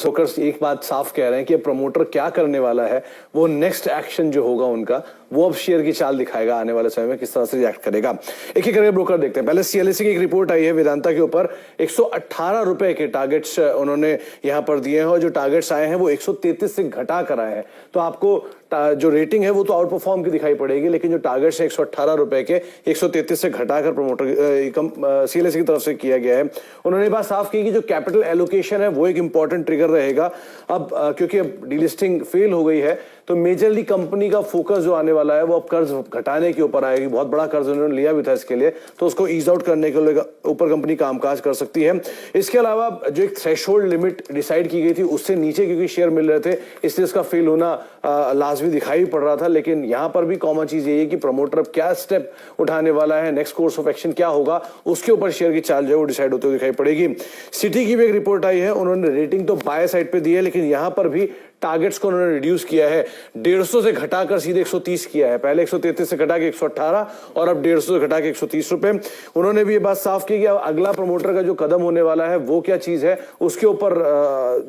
Brokers एक बात साफ कह रहे हैं कि प्रमोटर क्या करने वाला है, वो नेक्स्ट एक्शन जो होगा उनका, वो अब शेयर की चाल दिखाएगा आने वाले समय में किस तरह से रिएक्ट करेगा। एक एक करके ब्रोकर देखते हैं। पहले सीएलएसए की एक रिपोर्ट आई है वेदांता के ऊपर, 118 रुपए के टारगेट्स उन्होंने यहां पर दिए हैं और जो टारगेट्स आए हैं वो 133 से घटा कर आए हैं। तो आपको जो रेटिंग है वो तो आउट परफॉर्म की दिखाई पड़ेगी, लेकिन जो टारगेट्स है 118 रुपए के 133 से घटाकर प्रमोटर सीएलएसए की तरफ से किया गया है। उन्होंने बात साफ की कि जो कैपिटल एलोकेशन है वो एक इंपॉर्टेंट ट्रिगर रहेगा। अब क्योंकि अब डीलिस्टिंग फेल हो गई है तो मेजरली कंपनी का फोकस जो आने वाला है वो अब कर्ज घटाने के ऊपर आएगी। बहुत बड़ा कर्ज उन्होंने लिया भी था इसके लिए, तो उसको ईज आउट करने के ऊपर कंपनी कामकाज कर सकती है। इसके अलावा जो एक थ्रेशोल्ड लिमिट डिसाइड की गई थी उससे नीचे क्योंकि शेयर मिल रहे थे, इसलिए इसका फेल होना लाजमी दिखाई पड़ रहा था। लेकिन यहां पर भी कॉमन चीज यही है कि प्रमोटर अब क्या स्टेप उठाने वाला है, नेक्स्ट कोर्स ऑफ एक्शन क्या होगा, उसके ऊपर शेयर की चाल जो है वो डिसाइड होते हुए दिखाई पड़ेगी। सिटी की भी एक रिपोर्ट आई है, उन्होंने रेटिंग तो बाय साइड पे दी है, लेकिन यहां पर भी टारगेट्स को उन्होंने रिड्यूस किया है, 150 से घटाकर सीधे 130 किया है। पहले 133 से घटा के 118 और अब 150 से घटा के 130 रुपए। उन्होंने भी ये बात साफ की कि अब अगला प्रमोटर का जो कदम होने वाला है वो क्या चीज है, उसके ऊपर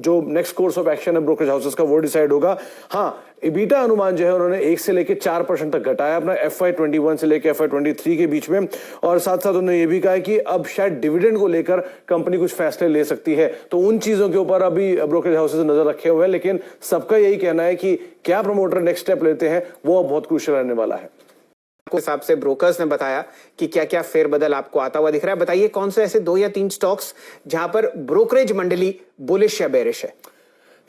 जो नेक्स्ट कोर्स ऑफ एक्शन है ब्रोकरेज हाउसेस का वो डिसाइड होगा। हाँ, EBITDA अनुमान जो है उन्होंने 1 से लेकर 4% तक घटाया अपना FY21 से लेकर FY23 के बीच में, और साथ साथ उन्होंने ये भी कहा कि अब शायद डिविडेंड को लेकर कंपनी कुछ फैसले ले सकती है। तो उन चीजों के ऊपर अभी ब्रोकरेज हाउसेस नजर रखे हुए हैं, लेकिन सबका यही कहना है कि क्या प्रमोटर नेक्स्ट स्टेप लेते हैं वो अब बहुत क्रूशियल रहने वाला है। हिसाब से ब्रोकर्स ने बताया कि क्या क्या फेरबदल आपको आता हुआ दिख रहा है। बताइए कौन से ऐसे 2 या 3 स्टॉक्स जहां पर ब्रोकरेज मंडली बुलिश या बेरिश है।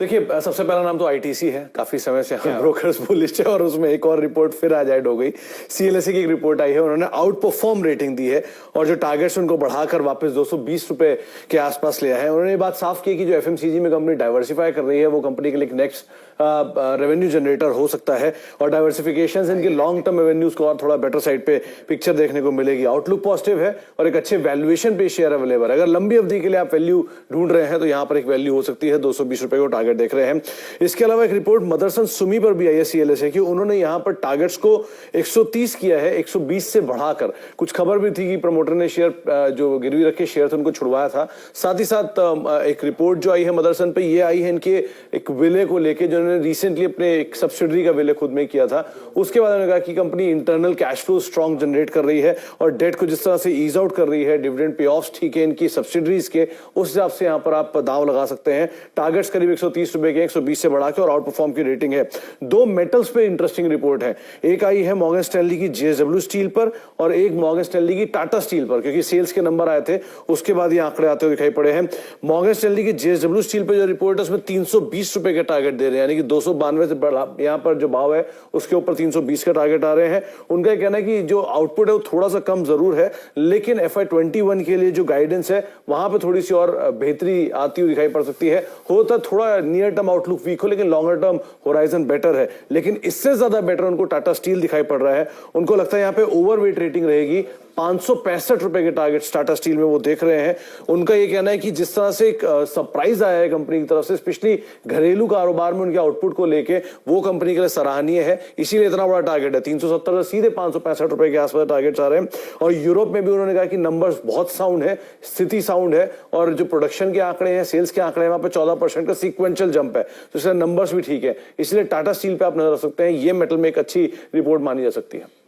देखिए, सबसे पहला नाम तो आईटीसी है, काफी समय से ब्रोकर्स बुलिश है और उसमें एक और रिपोर्ट फिर आज ऐड हो गई। सीएलएसए की एक रिपोर्ट आई है, उन्होंने आउट परफॉर्म रेटिंग दी है और जो टारगेट्स उनको बढ़ाकर वापस 220 रुपए के आसपास लिया है। उन्होंने ये बात साफ की कि जो एफएमसीजी में कंपनी डाइवर्सिफाई कर रही है वो कंपनी के लिए एक नेक्स्ट रेवेन्यू जनरेटर हो सकता है, और डाइवर्सिफिकेशन से इनके लॉन्ग टर्म रेवेन्यूज को और थोड़ा बेटर साइड पे पिक्चर देखने को मिलेगी। आउटलुक पॉजिटिव है और एक अच्छे वैल्यूएशन पे शेयर अवेलेबल है। अगर लंबी अवधि के लिए आप वैल्यू ढूंढ रहे हैं तो यहाँ पर एक वैल्यू हो सकती है, 220 रुपए को टारगेट देख रहे हैं। इसके अलावा एक रिपोर्ट मदरसन सुमी पर भी आई है सीएलएसए की, उन्होंने यहाँ पर टारगेट्स को 130 किया है 120 से बढ़ाकर। कुछ खबर भी थी कि प्रमोटर ने शेयर जो गिरवी रखे शेयर थे उनको छुड़वाया था। साथ ही साथ एक रिपोर्ट जो आई है मदरसन पे, ये आई है इनके एक विलय को लेके जो उन्होंने रिसेंटली अपने एक सब्सिडरी का विलय खुद में किया था। उसके बाद उन्होंने कहा कि company internal cash flow strong generate कर रही है और डेट को जिस तरह से ईज आउट कर रही है, डिविडेंड पे ऑफ्स ठीक है इनकी सब्सिडरीज के, उस हिसाब से यहाँ पर आप दाव लगा सकते हैं। टारगेट्स करीब 130 रुपए के 120 से बढ़ा के और आउट परफॉर्म की रेटिंग है। 2 मेटल्स पे इंटरेस्टिंग रिपोर्ट है, एक आई है मॉर्गन स्टैनली की जेएसडब्ल्यू स्टील पर और एक मॉर्गन स्टैनली की टाटा स्टील पर, क्योंकि सेल्स के नंबर आए थे उसके बाद ये आंकड़े आते हुए दिखाई पड़े हैं। मॉर्गन स्टैनली की जेएसडब्ल्यू स्टील पर जो रिपोर्ट है उसमें 320 रुपए के टारगेट दे रहे हैं, यानी कि 292 से यहाँ पर जो भाव है उसके ऊपर 320 का टारगेट आ रहे हैं। उनका कहना है कि जो आउटपुट है वो थोड़ा सा कम जरूर है, लेकिन FY21 के लिए जो गाइडेंस है वहां पर थोड़ी सी और बेहतरी आती हुई दिखाई पड़ सकती है। होता थोड़ा नियर टर्म आउटलुक वीक हो, लेकिन लॉन्गर टर्म होराइजन बेटर है। लेकिन इससे ज्यादा बेटर उनको टाटा स्टील दिखाई पड़ रहा है। उनको लगता है यहाँ पे ओवरवेट रेटिंग रहेगी, 565 रुपए के टारगेट टाटा स्टील में वो देख रहे हैं। उनका ये कहना है कि जिस तरह से एक सरप्राइज आया है कंपनी की तरफ से, स्पेशली घरेलू कारोबार में उनके आउटपुट को लेके, वो कंपनी के लिए सराहनीय है, इसीलिए इतना बड़ा टारगेट है। 370 से सीधे 565 रुपए के आसपास टारगेट्स आ रहे हैं। और यूरोप में भी उन्होंने कहा कि नंबर्स बहुत साउंड है, स्थिति साउंड है, और जो प्रोडक्शन के आंकड़े हैं, सेल्स के आंकड़े हैं, वहां पर 14% का सीक्वेंशियल जंप है, तो इसलिए नंबर्स भी ठीक है। इसलिए टाटा स्टील पे आप नजर रख सकते हैं, ये मेटल में एक अच्छी रिपोर्ट मानी जा सकती है।